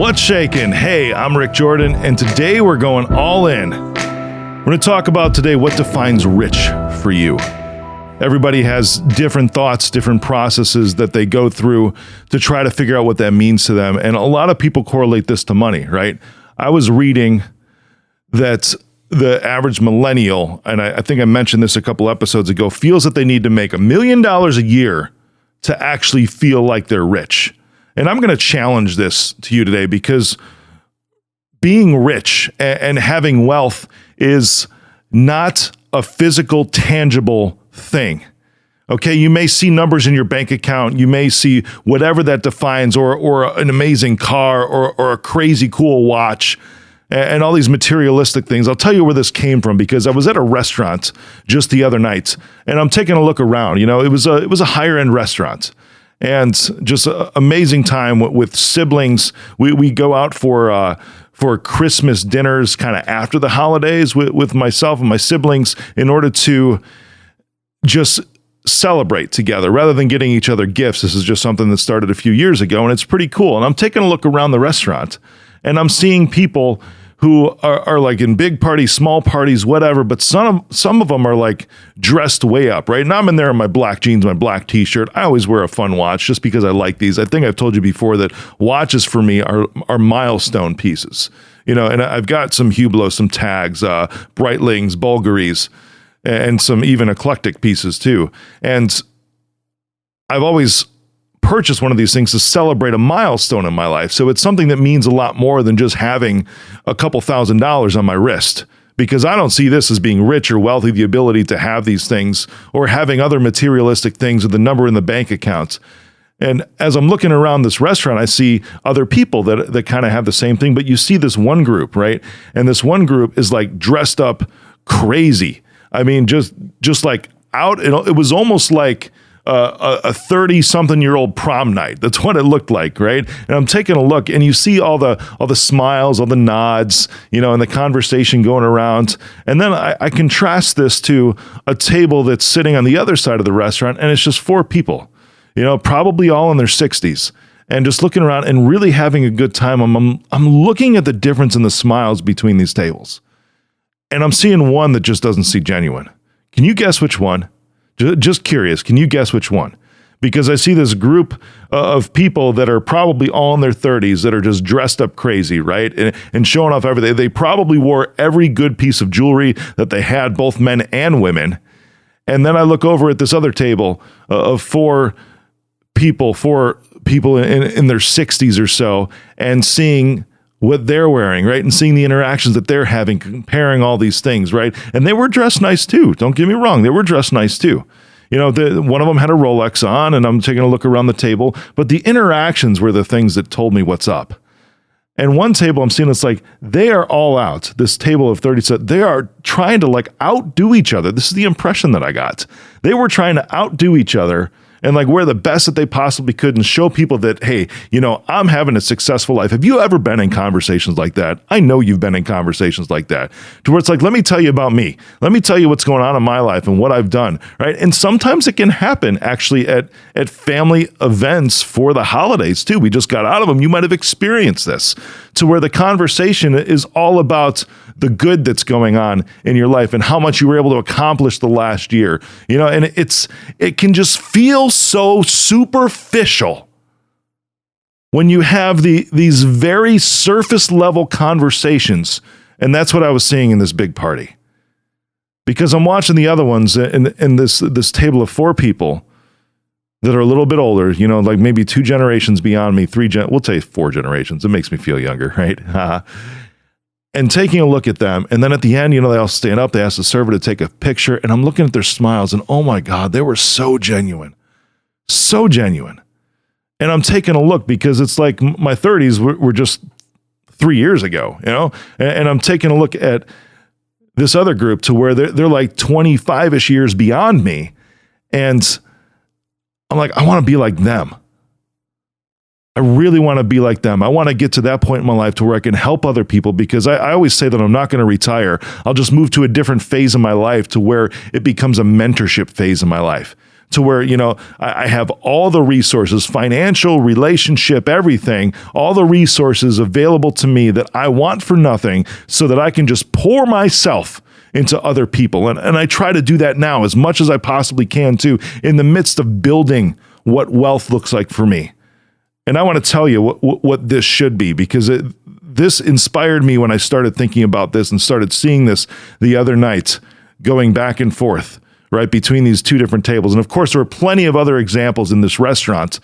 What's shakin'? Hey, I'm Rick Jordan, and today we're going all in. We're going to talk about today what defines rich for you. Everybody has different thoughts, different processes that they go through to try to figure out what that means to them. And a lot of people correlate this to money, right? I was reading that the average millennial, and I think I mentioned this a couple episodes ago, feels that they need to make $1 million a year to actually feel like they're rich. And I'm going to challenge this to you today because being rich and having wealth is not a physical, tangible thing. Okay, you may see numbers in your bank account, you may see whatever that defines, or an amazing car, or a crazy cool watch, and all these materialistic things. I'll tell you where this came from because I was at a restaurant just the other night, and I'm taking a look around. You know, it was a higher end restaurant. And just an amazing time with siblings. We go out for Christmas dinners kind of after the holidays with myself and my siblings in order to just celebrate together rather than getting each other gifts. This is just something that started a few years ago, and it's pretty cool. And I'm taking a look around the restaurant, and I'm seeing people who are like in big parties, small parties, whatever, but some of them are like dressed way up, right? And I'm in there in my black jeans, my black t-shirt. I always wear a fun watch just because I like these. I think I've told you before that watches for me are milestone pieces, you know, and I've got some Hublots, some tags, Breitlings, Bulgaris, and some even eclectic pieces too. And I've always purchase one of these things to celebrate a milestone in my life. So it's something that means a lot more than just having a couple $1,000s on my wrist, because I don't see this as being rich or wealthy, the ability to have these things or having other materialistic things with the number in the bank account. And as I'm looking around this restaurant, I see other people that kind of have the same thing, but you see this one group, right? And this one group is like dressed up crazy. I mean, just like out, it was almost like a 30-something-year-old prom night. That's what it looked like, right? And I'm taking a look, and you see all the smiles, all the nods, you know, and the conversation going around. And then I contrast this to a table that's sitting on the other side of the restaurant, and it's just 4 people, you know, probably all in their 60s, and just looking around and really having a good time. I'm looking at the difference in the smiles between these tables, and I'm seeing one that just doesn't seem genuine. Can you guess which one? Just curious, can you guess which one? Because I see this group of people that are probably all in their 30s that are just dressed up crazy, right? And showing off everything. They probably wore every good piece of jewelry that they had, both men and women. And then I look over at this other table of four people in their 60s or so, and seeing what they're wearing, right? And seeing the interactions that they're having, comparing all these things, right? And they were dressed nice too. Don't get me wrong. They were dressed nice too. You know, one of them had a Rolex on, and I'm taking a look around the table, but the interactions were the things that told me what's up. And one table I'm seeing, it's like they are all out. This table of 30, so they are trying to like outdo each other. This is the impression that I got. They were trying to outdo each other and like wear the best that they possibly could and show people that, hey, you know, I'm having a successful life. Have you ever been in conversations like that? I know you've been in conversations like that, to where it's like, let me tell you about me. Let me tell you what's going on in my life and what I've done, right? And sometimes it can happen actually at family events for the holidays too. We just got out of them. You might have experienced this, to where the conversation is all about the good that's going on in your life and how much you were able to accomplish the last year, you know, and it can just feel so superficial when you have these very surface level conversations. And that's what I was seeing in this big party, because I'm watching the other ones in this table of 4 people that are a little bit older, you know, like maybe 2 generations beyond me, we'll say 4 generations. It makes me feel younger, right? And taking a look at them. And then at the end, you know, they all stand up, they ask the server to take a picture, and I'm looking at their smiles, and oh my God, they were so genuine. So genuine. And I'm taking a look because it's like my 30s were just 3 years ago, you know? And I'm taking a look at this other group to where they're like 25-ish years beyond me. And I'm like, I want to be like them. I really want to be like them. I want to get to that point in my life to where I can help other people, because I always say that I'm not going to retire. I'll just move to a different phase of my life to where it becomes a mentorship phase in my life, to where, I have all the resources, financial, relationship, everything, all the resources available to me that I want for nothing so that I can just pour myself into other people. And I try to do that now as much as I possibly can too, in the midst of building what wealth looks like for me. And I want to tell you what this should be, because this inspired me when I started thinking about this and started seeing this the other night, going back and forth, right, between these two different tables. And of course, there are plenty of other examples in this restaurant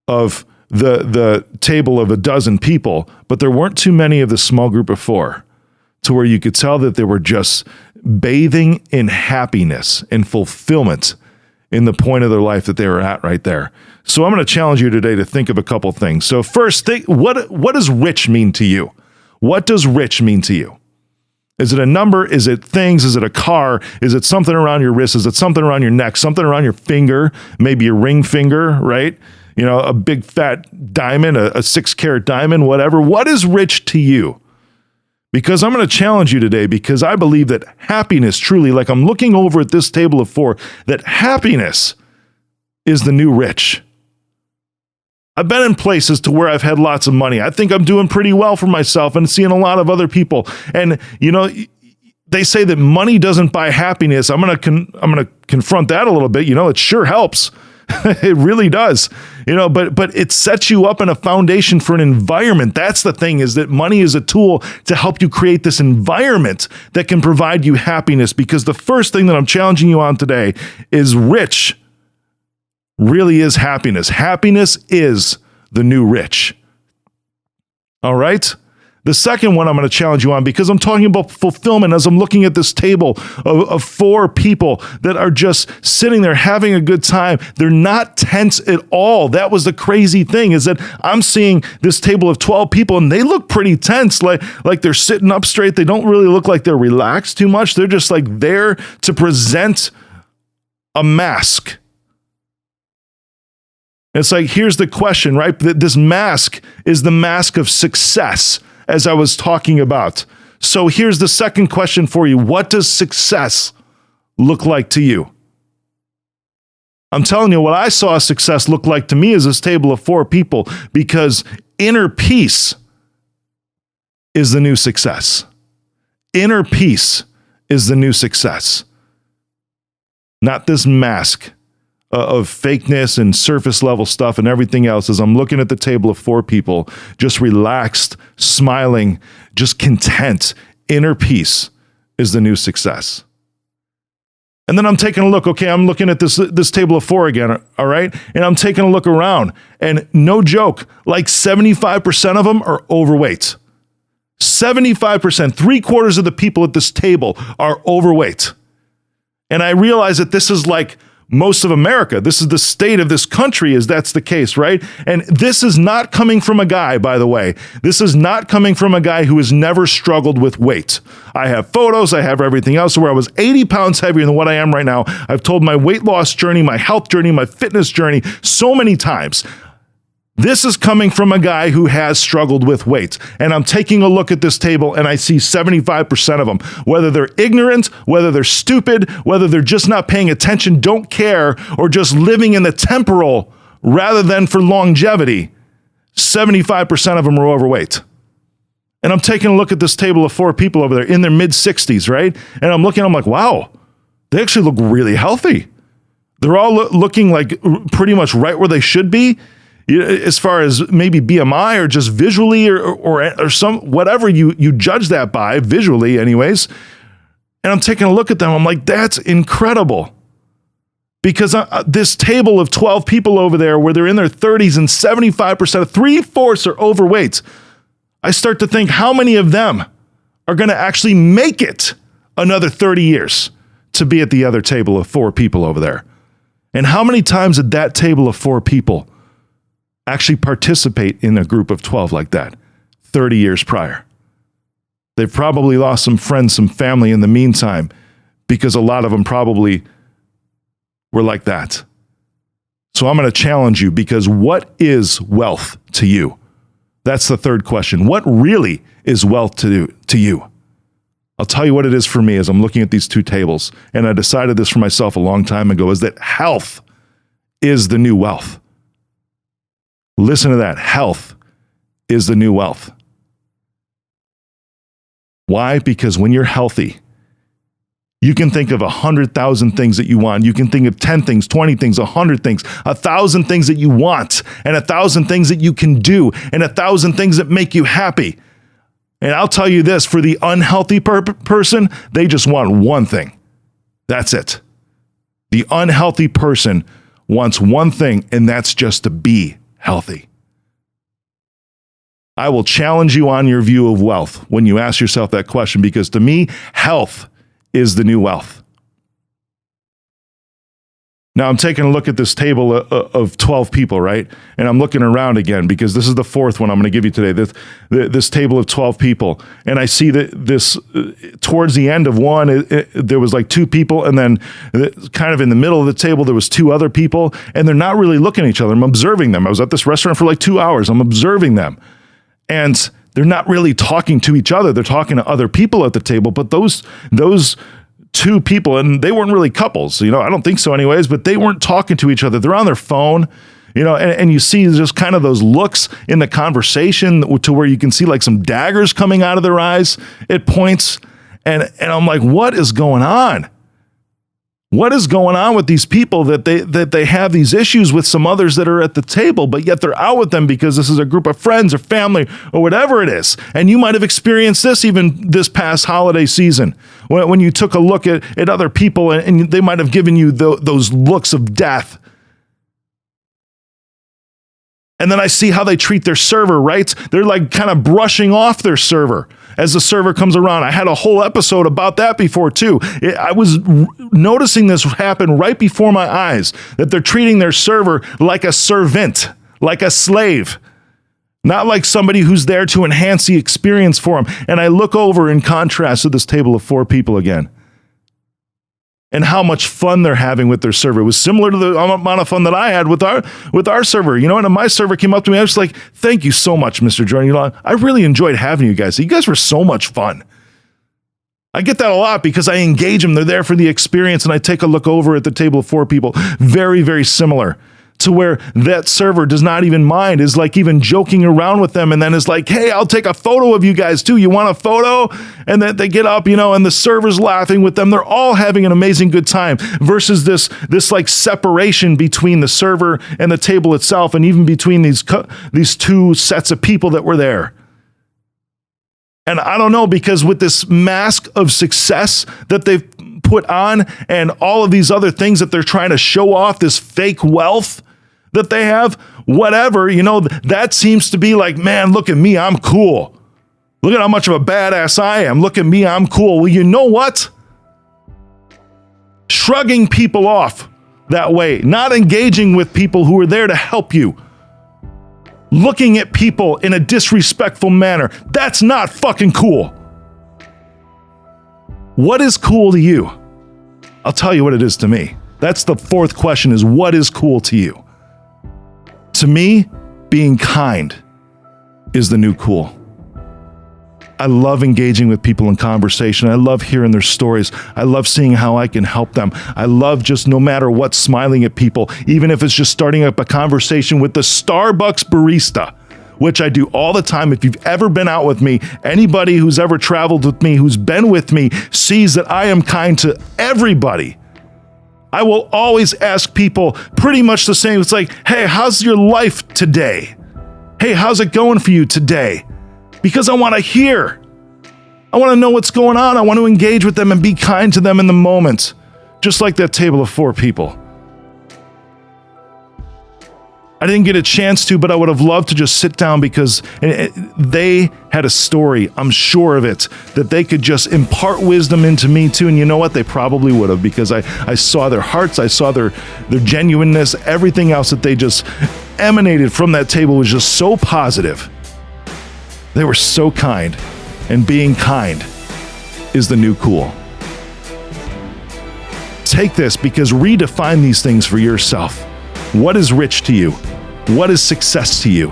of the table of a dozen people, but there weren't too many of the small group of four to where you could tell that they were just bathing in happiness and fulfillment in the point of their life that they were at right there. So I'm going to challenge you today to think of a couple things. So first, think, what does rich mean to you? What does rich mean to you? Is it a number? Is it things? Is it a car? Is it something around your wrist? Is it something around your neck? Something around your finger? Maybe a ring finger, right? A big fat diamond, a 6-carat diamond, whatever. What is rich to you? Because I'm going to challenge you today, because I believe that happiness, truly, like I'm looking over at this table of four, that happiness is the new rich. I've been in places to where I've had lots of money. I think I'm doing pretty well for myself and seeing a lot of other people. And, they say that money doesn't buy happiness. I'm going to confront that a little bit. It sure helps. It really does. But it sets you up in a foundation for an environment. That's the thing, is that money is a tool to help you create this environment that can provide you happiness. Because the first thing that I'm challenging you on today is rich really is happiness. Happiness is the new rich. All right? The second one I'm going to challenge you on, because I'm talking about fulfillment, as I'm looking at this table of four people that are just sitting there having a good time. They're not tense at all. That was the crazy thing, is that I'm seeing this table of 12 people and they look pretty tense, like they're sitting up straight. They don't really look like they're relaxed too much. They're just like there to present a mask. It's like, here's the question, right? This mask is the mask of success, as I was talking about. So here's the second question for you. What does success look like to you? I'm telling you, what I saw success look like to me is this table of four people, because inner peace is the new success. Inner peace is the new success. Not this mask of fakeness and surface level stuff and everything else. As I'm looking at the table of four people, just relaxed, smiling, just content. Inner peace is the new success. And then I'm taking a look. Okay, I'm looking at this table of four again, all right? And I'm taking a look around, and no joke, like 75% of them are overweight. 75%, 3/4 of the people at this table are overweight. And I realize that this is like most of America. This is the state of this country, as that's the case, right? And this is not coming from a guy, by the way. This is not coming from a guy who has never struggled with weight. I have photos, I have everything else, where I was 80 pounds heavier than what I am right now. I've told my weight loss journey, my health journey, my fitness journey so many times. This is coming from a guy who has struggled with weight. And I'm taking a look at this table and I see 75% of them, whether they're ignorant, whether they're stupid, whether they're just not paying attention, don't care, or just living in the temporal rather than for longevity, 75% of them are overweight. And I'm taking a look at this table of four people over there in their mid-60s, right? And I'm looking, I'm like, wow, they actually look really healthy. They're all looking like pretty much right where they should be, as far as maybe BMI or just visually or some whatever you judge that by, visually anyways. And I'm taking a look at them. I'm like, that's incredible. Because this table of 12 people over there, where they're in their 30s and 75%, 3/4 are overweight. I start to think, how many of them are going to actually make it another 30 years to be at the other table of four people over there? And how many times did that table of four people actually participate in a group of 12 like that 30 years prior? They've probably lost some friends, some family in the meantime, because a lot of them probably were like that. So I'm going to challenge you, because what is wealth to you? That's the third question. What really is wealth to you? I'll tell you what it is for me as I'm looking at these two tables, and I decided this for myself a long time ago, is that health is the new wealth. Listen to that. Health is the new wealth. Why? Because when you're healthy, you can think of 100,000 things that you want. You can think of 10 things, 20 things, 100 things, 1,000 things that you want, and 1,000 things that you can do, and 1,000 things that make you happy. And I'll tell you this, for the unhealthy person, they just want one thing. That's it. The unhealthy person wants one thing, and that's just to be healthy. I will challenge you on your view of wealth when you ask yourself that question, because to me, health is the new wealth. Now I'm taking a look at this table of 12 people, right? And I'm looking around again because this is the fourth one I'm going to give you today, this table of 12 people. And I see that this, towards the end of one, there was like two people, and then kind of in the middle of the table, there was two other people, and they're not really looking at each other. I'm observing them. I was at this restaurant for like 2 hours. I'm observing them. And they're not really talking to each other. They're talking to other people at the table, but those two people, and they weren't really couples, I don't think so anyways, but they weren't talking to each other. They're on their phone, and you see just kind of those looks in the conversation to where you can see like some daggers coming out of their eyes at points. And I'm like, what is going on? What is going on with these people that they have these issues with some others that are at the table, but yet they're out with them because this is a group of friends or family or whatever it is. And you might have experienced this even this past holiday season when you took a look at other people and they might have given you those looks of death. And then I see how they treat their server, right? They're like kind of brushing off their server as the server comes around. I had a whole episode about that before too. I was noticing this happen right before my eyes, that they're treating their server like a servant, like a slave, not like somebody who's there to enhance the experience for them. And I look over in contrast to this table of 4 people again, and how much fun they're having with their server. It was similar to the amount of fun that I had with our server. And my server came up to me. I was like, thank you so much, Mr. Jordan. I really enjoyed having you guys. You guys were so much fun. I get that a lot because I engage them. They're there for the experience. And I take a look over at the table of 4 people. Very, very similar to where that server does not even mind, is like even joking around with them, and then is like, hey, I'll take a photo of you guys too. You want a photo? And then they get up, and the server's laughing with them. They're all having an amazing good time, versus this like separation between the server and the table itself, and even between these two sets of people that were there. And I don't know, because with this mask of success that they've put on and all of these other things that they're trying to show off, this fake wealth that they have, whatever, that seems to be like, man, look at me, I'm cool. Look at how much of a badass I am. Look at me, I'm cool. Well, you know what? Shrugging people off that way, not engaging with people who are there to help you, looking at people in a disrespectful manner, that's not fucking cool. What is cool to you? I'll tell you what it is to me. That's the 4th question, is what is cool to you? To me, being kind is the new cool. I love engaging with people in conversation. I love hearing their stories. I love seeing how I can help them. I love just, no matter what, smiling at people, even if it's just starting up a conversation with the Starbucks barista, which I do all the time. If you've ever been out with me, anybody who's ever traveled with me, who's been with me, sees that I am kind to everybody. I will always ask people pretty much the same. It's like, hey, how's your life today? Hey, how's it going for you today? Because I want to hear. I want to know what's going on. I want to engage with them and be kind to them in the moment. Just like that table of 4 people. I didn't get a chance to, but I would have loved to just sit down, because they had a story, I'm sure of it, that they could just impart wisdom into me too. And you know what? They probably would have, because I saw their hearts, I saw their genuineness, everything else that they just emanated from that table was just so positive. They were so kind, and being kind is the new cool. Take this, because redefine these things for yourself. What is rich to you? What is success to you?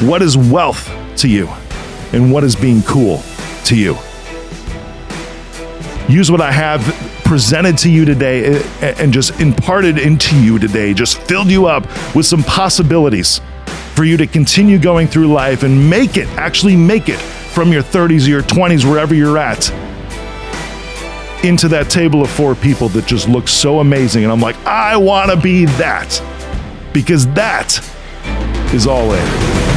What is wealth to you? And what is being cool to you? use what I have presented to you today and just imparted into you today, just filled you up with some possibilities for you to continue going through life and actually make it from your 30s or your 20s, wherever you're at, into that table of 4 people that just looks so amazing. And I'm like, I want to be that, because that is all in.